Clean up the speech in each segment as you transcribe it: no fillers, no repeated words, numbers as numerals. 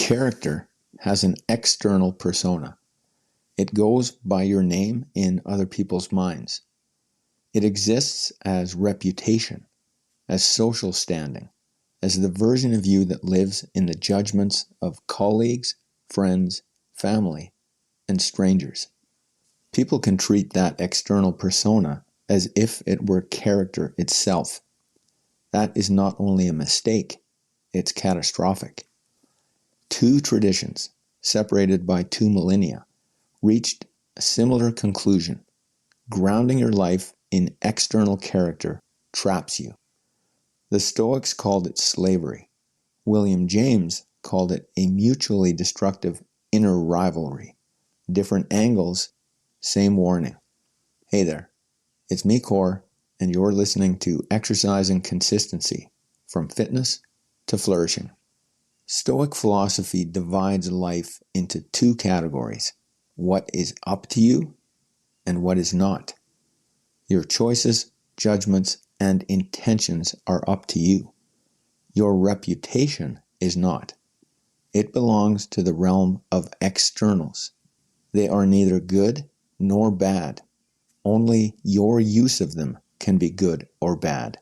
Character has an external persona. It goes by your name in other people's minds. It exists as reputation, as social standing, as the version of you that lives in the judgments of colleagues, friends, family, and strangers. People can treat that external persona as if it were character itself. That is not only a mistake, it's catastrophic. Two traditions, separated by 2 millennia, reached a similar conclusion. Grounding your life in external character traps you. The Stoics called it slavery. William James called it a mutually destructive inner rivalry. Different angles, same warning. Hey there, it's me, Core, and you're listening to Exercising Consistency, from fitness to flourishing. Stoic philosophy divides life into 2 categories: what is up to you and what is not. Your choices, judgments, and intentions are up to you. Your reputation is not. It belongs to the realm of externals. They are neither good nor bad. Only your use of them can be good or bad.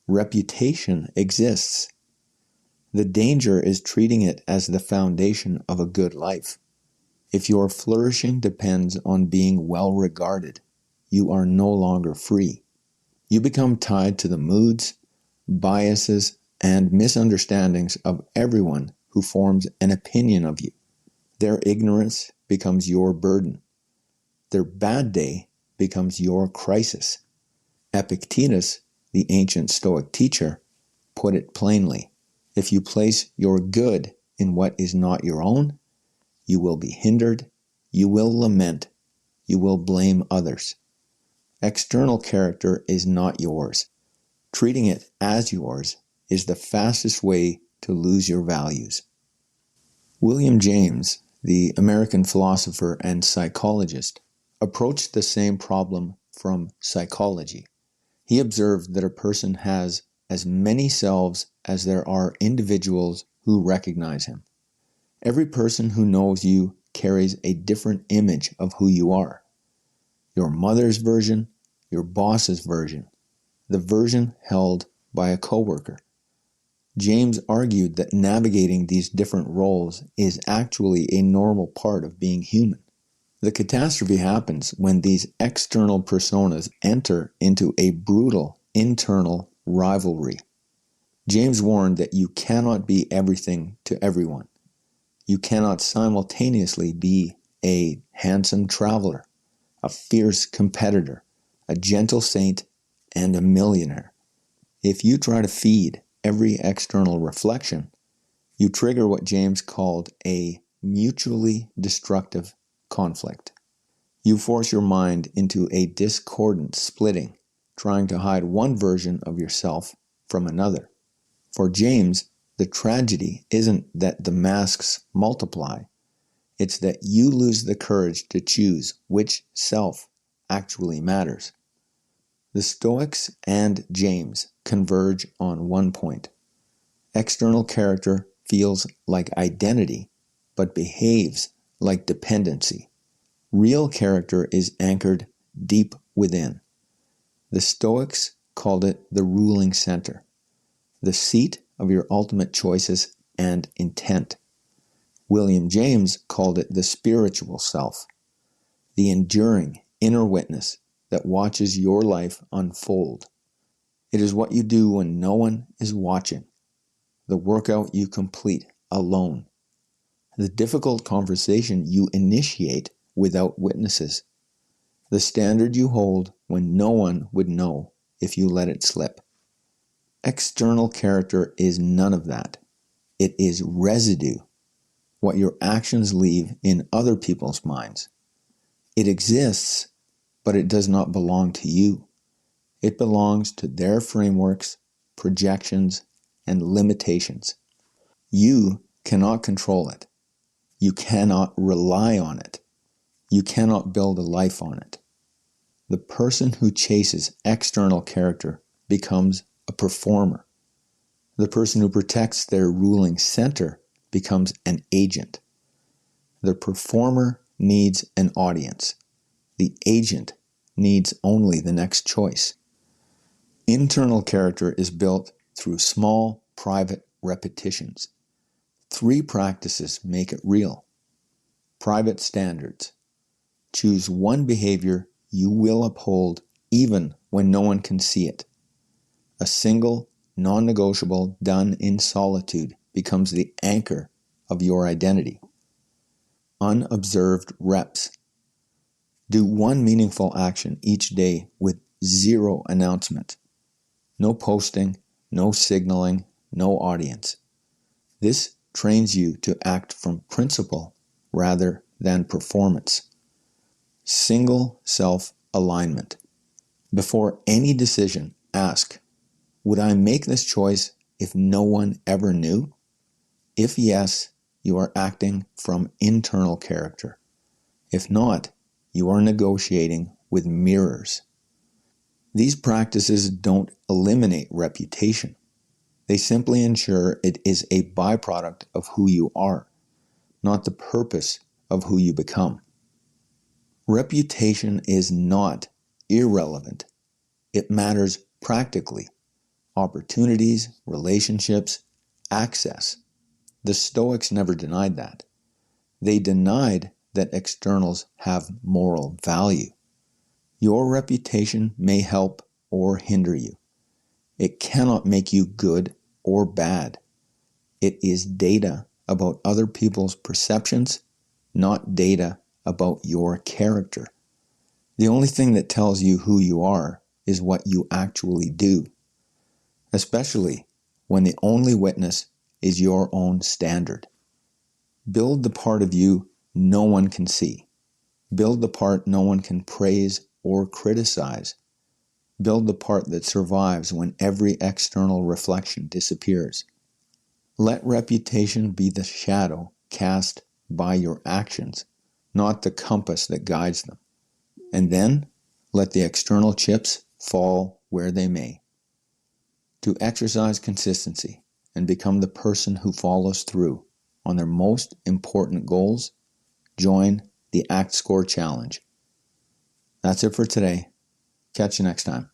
Reputation exists. The danger is treating it as the foundation of a good life. If your flourishing depends on being well regarded, you are no longer free. You become tied to the moods, biases, and misunderstandings of everyone who forms an opinion of you. Their ignorance becomes your burden. Their bad day becomes your crisis. Epictetus, the ancient Stoic teacher, put it plainly: if you place your good in what is not your own, you will be hindered, you will lament, you will blame others. External character is not yours. Treating it as yours is the fastest way to lose your values. William James, the American philosopher and psychologist, approached the same problem from psychology. He observed that a person has as many selves as there are individuals who recognize him. Every person who knows you carries a different image of who you are. Your mother's version, your boss's version, the version held by a coworker. James argued that navigating these different roles is actually a normal part of being human. The catastrophe happens when these external personas enter into a brutal internal rivalry. James warned that you cannot be everything to everyone. You cannot simultaneously be a handsome traveler, a fierce competitor, a gentle saint, and a millionaire. If you try to feed every external reflection, you trigger what James called a mutually destructive conflict. You force your mind into a discordant splitting, trying to hide one version of yourself from another. For James, the tragedy isn't that the masks multiply, it's that you lose the courage to choose which self actually matters. The Stoics and James converge on one point. External character feels like identity, but behaves like dependency. Real character is anchored deep within. The Stoics called it the ruling center, the seat of your ultimate choices and intent. William James called it the spiritual self, the enduring inner witness that watches your life unfold. It is what you do when no one is watching, the workout you complete alone, the difficult conversation you initiate without witnesses, the standard you hold when no one would know if you let it slip. External character is none of that. It is residue, what your actions leave in other people's minds. It exists, but it does not belong to you. It belongs to their frameworks, projections, and limitations. You cannot control it. You cannot rely on it. You cannot build a life on it. The person who chases external character becomes a performer. The person who protects their ruling center becomes an agent. The performer needs an audience. The agent needs only the next choice. Internal character is built through small, private repetitions. 3 practices make it real. Private standards. Choose one behavior you will uphold even when no one can see it. A single, non-negotiable done in solitude becomes the anchor of your identity. Unobserved reps. Do one meaningful action each day with 0 announcement. No posting, no signaling, no audience. This trains you to act from principle rather than performance. Single self-alignment. Before any decision, ask, would I make this choice if no one ever knew? If yes, you are acting from internal character. If not, you are negotiating with mirrors. These practices don't eliminate reputation. They simply ensure it is a byproduct of who you are, not the purpose of who you become. Reputation is not irrelevant. It matters practically. Opportunities, relationships, access. The Stoics never denied that. They denied that externals have moral value. Your reputation may help or hinder you. It cannot make you good or bad. It is data about other people's perceptions, not data about your character. The only thing that tells you who you are is what you actually do, especially when the only witness is your own standard. Build the part of you no one can see. Build the part no one can praise or criticize. Build the part that survives when every external reflection disappears. Let reputation be the shadow cast by your actions, not the compass that guides them. And then let the external chips fall where they may. To exercise consistency and become the person who follows through on their most important goals, join the Act Score Challenge. That's it for today. Catch you next time.